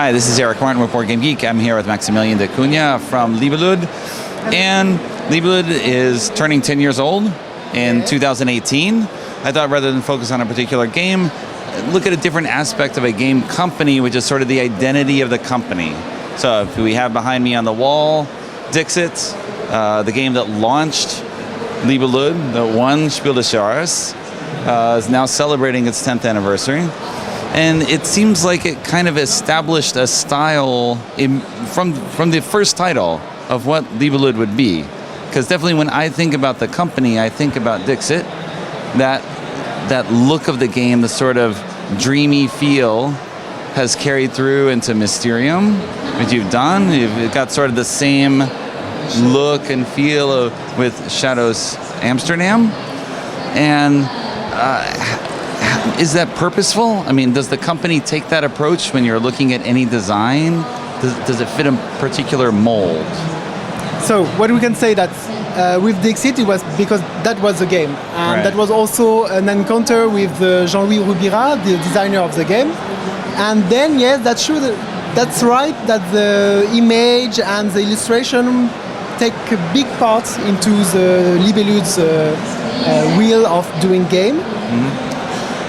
Hi, this is Eric Martin with Board Game Geek. I'm here with Maximilian de Cunha from Libellud. And Libellud is turning 10 years old in 2018. I thought rather than focus on a particular game, look at a different aspect of a game company, which is sort of the identity of the company. So if we have behind me on the wall Dixit, the game that launched Libellud, the one Spiel des Jahres, is now celebrating its 10th anniversary. And it seems like it kind of established a style from the first title of what Libellud would be. Because definitely when I think about the company, I think about Dixit. That look of the game, the sort of dreamy feel, has carried through into Mysterium, which you've done. You've got sort of the same look and feel with Shadows Amsterdam. And is that purposeful? I mean, does the company take that approach when you're looking at any design? Does it fit a particular mold? So what we can say that with Dixit, it was because that was the game. And that was also an encounter with Jean-Louis Roubira, the designer of the game. And then, yes, that's right, that the image and the illustration take a big part into the Libellud's wheel of doing game. Mm-hmm.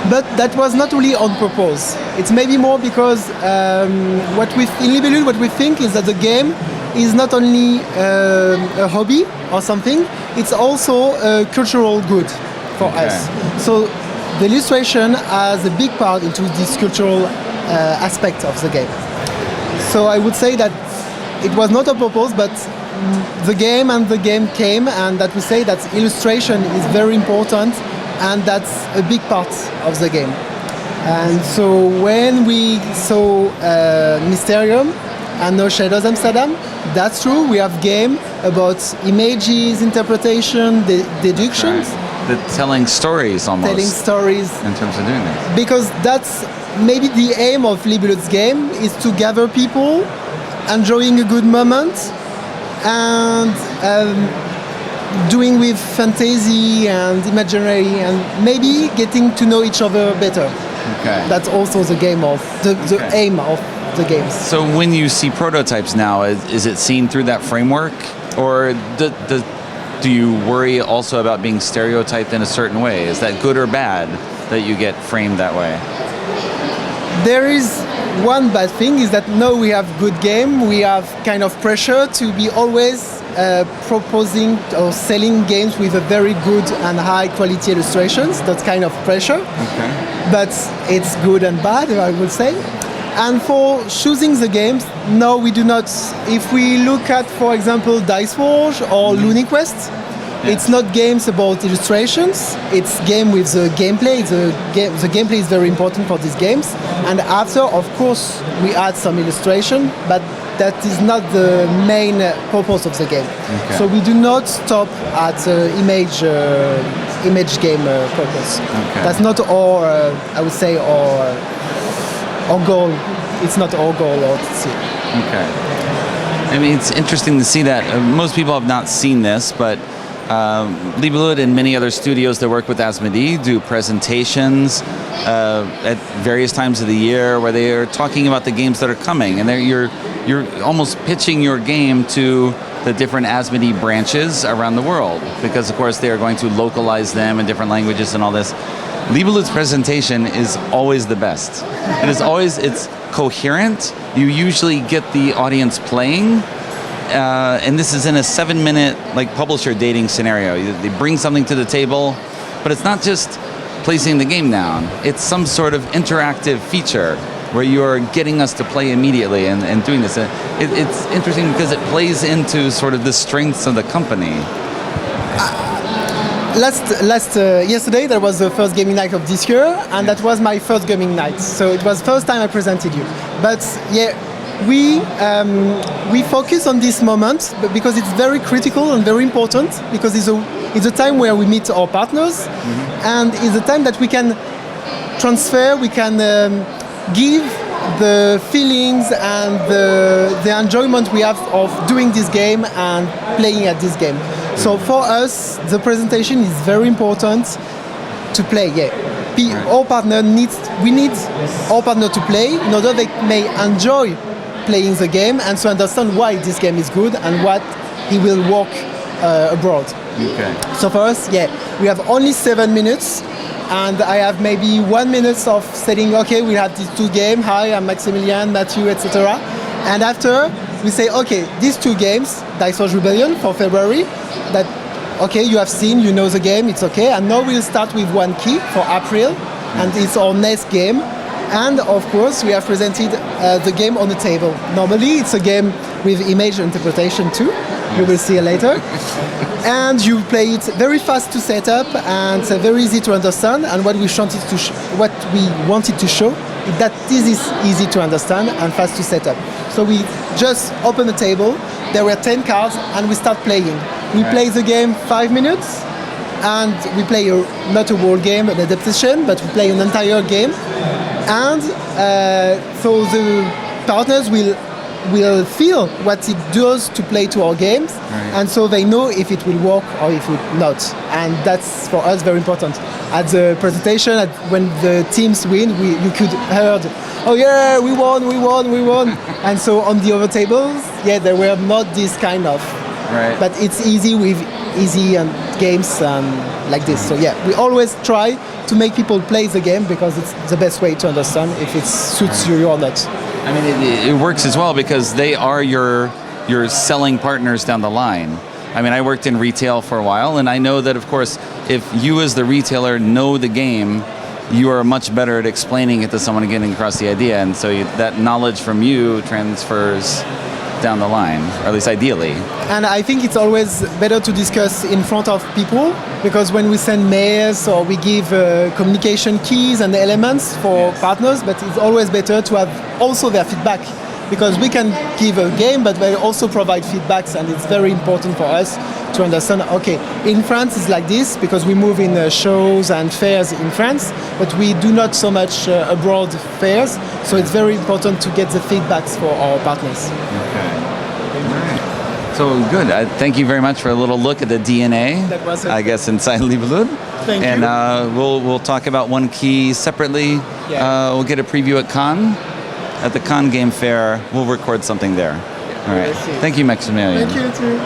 But that was not really on purpose. It's maybe more because in Libellud what we think is that the game is not only a hobby or something, it's also a cultural good for us. So the illustration has a big part into this cultural aspect of the game. So I would say that it was not on purpose, but the game came, and that we say that illustration is very important, and that's a big part of the game. And so when we saw Mysterium and now Shadows Amsterdam, that's true, we have game about images, interpretation, deductions. The telling stories almost. Telling stories. In terms of doing this. Because that's maybe the aim of Libellud's game, is to gather people, enjoying a good moment, and doing with fantasy and imaginary, and maybe getting to know each other better. Okay. That's also the game of the aim of the games. So when you see prototypes now, is it seen through that framework, or do you worry also about being stereotyped in a certain way? Is that good or bad that you get framed that way? There is one bad thing, is that now we have good game, we have kind of pressure to be always proposing or selling games with a very good and high quality illustrations. That's kind of pressure. Okay. But it's good and bad, I would say. And for choosing the games, no, we do not. If we look at, for example, Dice Forge or LuniQuest, it's not games about illustrations, it's game with the gameplay. The gameplay is very important for these games. And after, of course, we add some illustration, but that is not the main purpose of the game. Okay. So we do not stop at image game purpose. Okay. That's not our, I would say, our goal. It's not our goal or to see. Okay. I mean, it's interesting to see that. Most people have not seen this, but Libellud and many other studios that work with Asmodee do presentations at various times of the year where they are talking about the games that are coming, and you're almost pitching your game to the different Asmodee branches around the world, because of course they are going to localize them in different languages and all this. Libellud's presentation is always the best. It's coherent. You usually get the audience playing. And this is in a 7-minute publisher dating scenario. They bring something to the table, but it's not just placing the game down. It's some sort of interactive feature where you're getting us to play immediately and doing this. It's interesting because it plays into sort of the strengths of the company. Yesterday there was the first gaming night of this year, and that was my first gaming night. So it was the first time I presented you. But yeah, we focus on this moment because it's very critical and very important, because it's a time where we meet our partners, and it's a time that we can transfer, we can give the feelings and the enjoyment we have of doing this game and playing at this game. So for us, the presentation is very important to play. Our partner we need our partner to play in order they may enjoy playing the game and to understand why this game is good and what he will work abroad. Okay. So for us, we have only 7 minutes, and I have maybe 1 minute of saying, okay, we have these two games. Hi, I'm Maximilian, Matthew, etc. And after we say, okay, these two games, Dice Wars Rebellion for February, that okay, you have seen, you know the game, it's okay. And now we'll start with one key for April, and it's our next game. And of course, we have presented the game on the table. Normally, it's a game with image interpretation too. You will see it later. And you play it very fast to set up and very easy to understand. And what we wanted to show is that this is easy to understand and fast to set up. So we just open the table. There were 10 cards, and we start playing. We play the game 5 minutes, and we play not a whole game, an adaptation, but we play an entire game. And so the partners will feel what it does to play to our games, and so they know if it will work or if it will not. And that's for us very important. At the presentation, when the teams win, you could heard, oh yeah, we won. And so on the other tables, there were not this kind of. Right. But it's easy with easy games like this. So we always try to make people play the game because it's the best way to understand if it suits you or not. I mean, it works as well because they are your selling partners down the line. I mean, I worked in retail for a while, and I know that, of course, if you as the retailer know the game, you are much better at explaining it to someone and getting across the idea. And so that knowledge from you transfers down the line, or at least ideally. And I think it's always better to discuss in front of people, because when we send mails or we give communication keys and elements for partners, but it's always better to have also their feedback, because we can give a game, but they also provide feedbacks, and it's very important for us to understand, okay, in France it's like this, because we move in shows and fairs in France, but we do not so much abroad fairs, so it's very important to get the feedbacks for our partners. Okay. All right. So good. Thank you very much for a little look at the DNA, That was it. I guess, inside Libellud. Thank you. And we'll talk about one key separately. We'll get a preview at Cannes. At the Cannes Game Fair, we'll record something there. All right. Thank you, Maximilian. Thank you too.